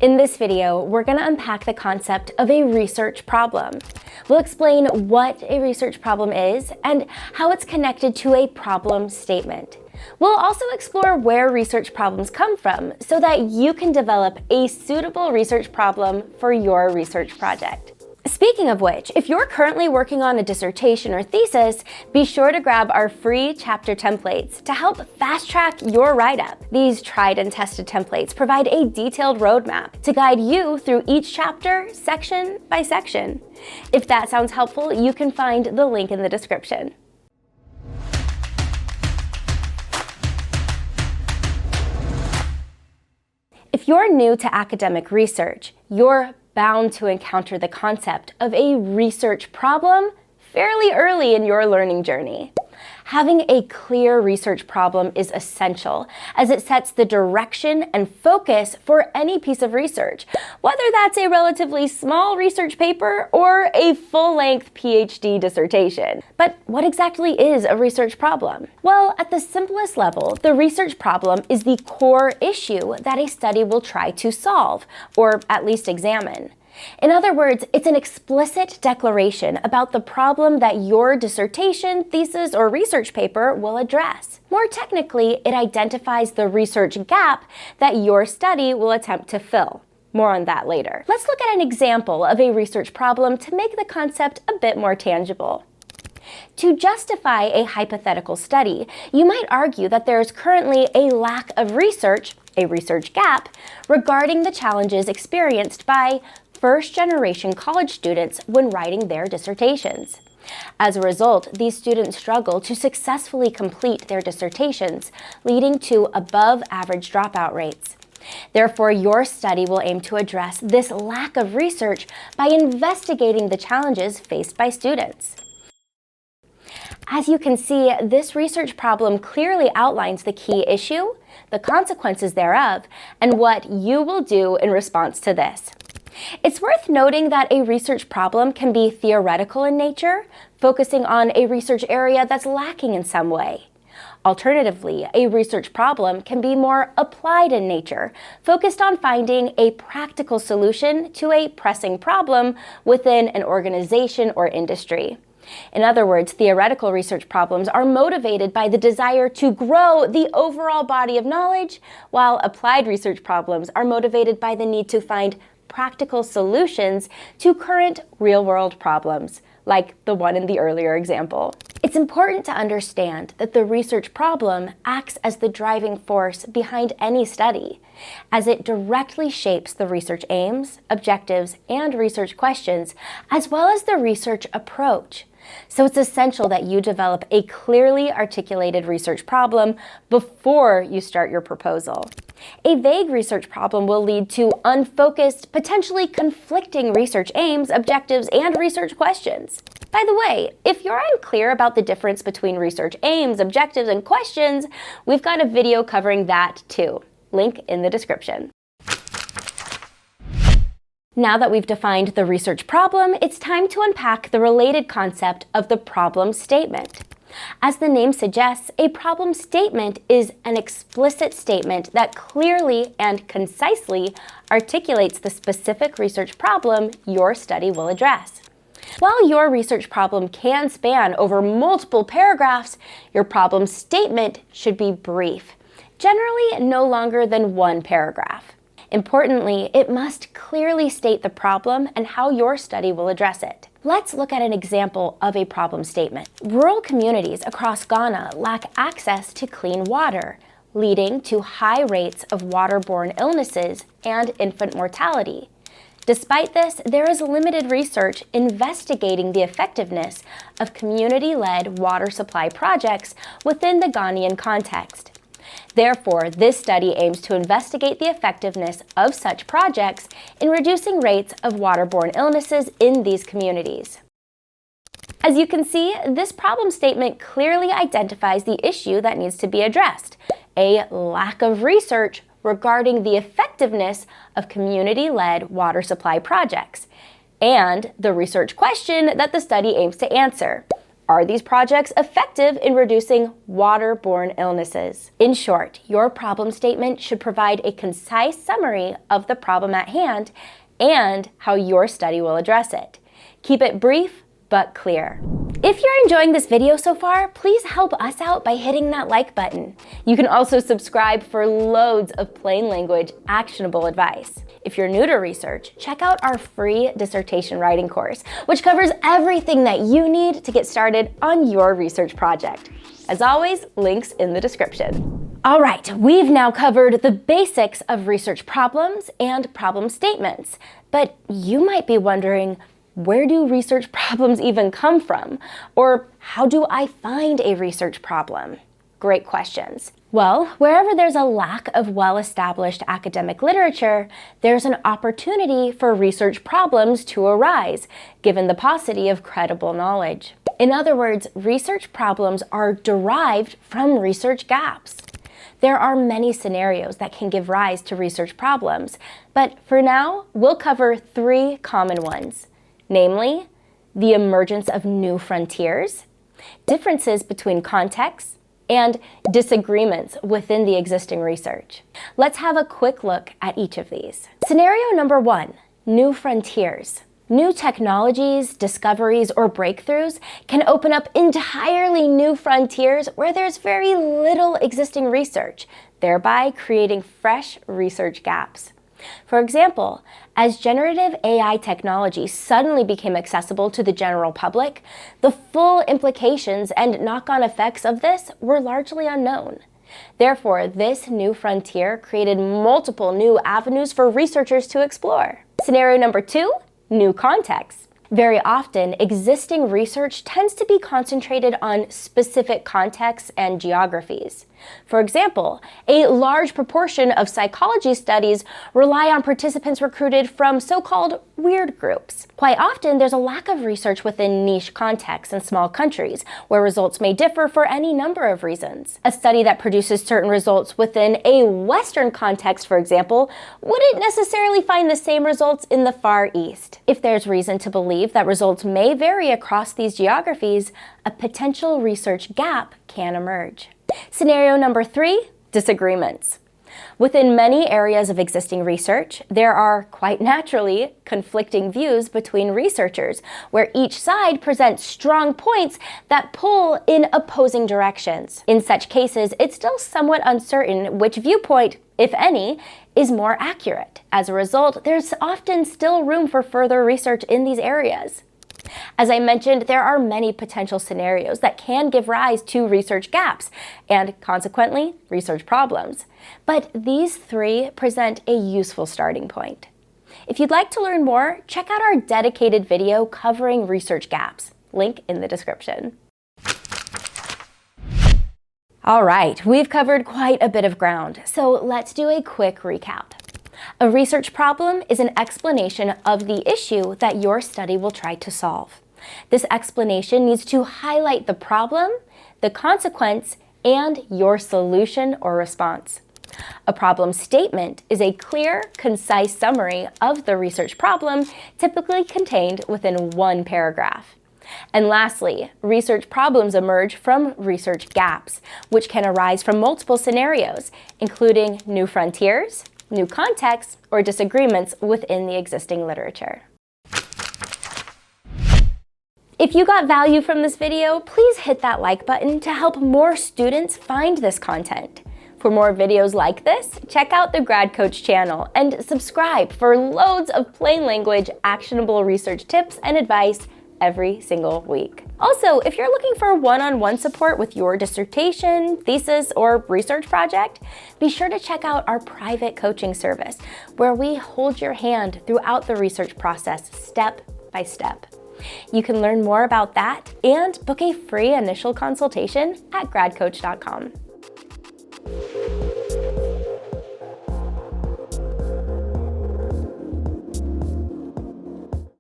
In this video, we're going to unpack the concept of a research problem. We'll explain what a research problem is and how it's connected to a problem statement. We'll also explore where research problems come from so that you can develop a suitable research problem for your research project. Speaking of which, if you're currently working on a dissertation or thesis, be sure to grab our free chapter templates to help fast-track your write-up. These tried and tested templates provide a detailed roadmap to guide you through each chapter, section by section. If that sounds helpful, you can find the link in the description. If you're new to academic research, you're bound to encounter the concept of a research problem fairly early in your learning journey. Having a clear research problem is essential, as it sets the direction and focus for any piece of research, whether that's a relatively small research paper or a full-length PhD dissertation. But what exactly is a research problem? Well, at the simplest level, the research problem is the core issue that a study will try to solve, or at least examine. In other words, it's an explicit declaration about the problem that your dissertation, thesis, or research paper will address. More technically, it identifies the research gap that your study will attempt to fill. More on that later. Let's look at an example of a research problem to make the concept a bit more tangible. To justify a hypothetical study, you might argue that there is currently a lack of research, a research gap, regarding the challenges experienced by first-generation college students when writing their dissertations. As a result, these students struggle to successfully complete their dissertations, leading to above-average dropout rates. Therefore, your study will aim to address this lack of research by investigating the challenges faced by students. As you can see, this research problem clearly outlines the key issue, the consequences thereof, and what you will do in response to this. It's worth noting that a research problem can be theoretical in nature, focusing on a research area that's lacking in some way. Alternatively, a research problem can be more applied in nature, focused on finding a practical solution to a pressing problem within an organization or industry. In other words, theoretical research problems are motivated by the desire to grow the overall body of knowledge, while applied research problems are motivated by the need to find practical solutions to current real-world problems, like the one in the earlier example. It's important to understand that the research problem acts as the driving force behind any study, as it directly shapes the research aims, objectives, and research questions, as well as the research approach. So it's essential that you develop a clearly articulated research problem before you start your proposal. A vague research problem will lead to unfocused, potentially conflicting research aims, objectives, and research questions. By the way, if you're unclear about the difference between research aims, objectives, and questions, we've got a video covering that too. Link in the description. Now that we've defined the research problem, it's time to unpack the related concept of the problem statement. As the name suggests, a problem statement is an explicit statement that clearly and concisely articulates the specific research problem your study will address. While your research problem can span over multiple paragraphs, your problem statement should be brief, generally no longer than one paragraph. Importantly, it must clearly state the problem and how your study will address it. Let's look at an example of a problem statement. Rural communities across Ghana lack access to clean water, leading to high rates of waterborne illnesses and infant mortality. Despite this, there is limited research investigating the effectiveness of community-led water supply projects within the Ghanaian context. Therefore, this study aims to investigate the effectiveness of such projects in reducing rates of waterborne illnesses in these communities. As you can see, this problem statement clearly identifies the issue that needs to be addressed, a lack of research regarding the effectiveness of community-led water supply projects, and the research question that the study aims to answer, Are these projects effective in reducing waterborne illnesses? In short, your problem statement should provide a concise summary of the problem at hand and how your study will address it. Keep it brief but clear. If you're enjoying this video so far, please help us out by hitting that like button. You can also subscribe for loads of plain language, actionable advice. If you're new to research, check out our free dissertation writing course, which covers everything that you need to get started on your research project. As always, links in the description. All right, we've now covered the basics of research problems and problem statements, but you might be wondering, where do research problems even come from? Or how do I find a research problem? Great questions. Well, wherever there's a lack of well-established academic literature, there's an opportunity for research problems to arise, given the paucity of credible knowledge. In other words, research problems are derived from research gaps. There are many scenarios that can give rise to research problems, but for now, we'll cover 3 common ones. Namely, the emergence of new frontiers, differences between contexts, and disagreements within the existing research. Let's have a quick look at each of these. Scenario number 1, new frontiers. New technologies, discoveries, or breakthroughs can open up entirely new frontiers where there's very little existing research, thereby creating fresh research gaps. For example, as generative AI technology suddenly became accessible to the general public, the full implications and knock-on effects of this were largely unknown. Therefore, this new frontier created multiple new avenues for researchers to explore. Scenario number 2, new contexts. Very often, existing research tends to be concentrated on specific contexts and geographies. For example, a large proportion of psychology studies rely on participants recruited from so-called weird groups. Quite often, there's a lack of research within niche contexts in small countries, where results may differ for any number of reasons. A study that produces certain results within a Western context, for example, wouldn't necessarily find the same results in the Far East. If there's reason to believe that results may vary across these geographies, a potential research gap can emerge. Scenario number 3, disagreements. Within many areas of existing research, there are, quite naturally, conflicting views between researchers, where each side presents strong points that pull in opposing directions. In such cases, it's still somewhat uncertain which viewpoint, if any, is more accurate. As a result, there's often still room for further research in these areas. As I mentioned, there are many potential scenarios that can give rise to research gaps and, consequently, research problems. But these 3 present a useful starting point. If you'd like to learn more, check out our dedicated video covering research gaps. Link in the description. All right, we've covered quite a bit of ground, so let's do a quick recap. A research problem is an explanation of the issue that your study will try to solve. This explanation needs to highlight the problem, the consequence, and your solution or response. A problem statement is a clear, concise summary of the research problem, typically contained within 1 paragraph. And lastly, research problems emerge from research gaps, which can arise from multiple scenarios, including new frontiers, new contexts, or disagreements within the existing literature. If you got value from this video, please hit that like button to help more students find this content. For more videos like this, check out the Grad Coach channel and subscribe for loads of plain language, actionable research tips and advice every single week. Also, if you're looking for one-on-one support with your dissertation, thesis, or research project, be sure to check out our private coaching service, where we hold your hand throughout the research process, step by step. You can learn more about that and book a free initial consultation at gradcoach.com.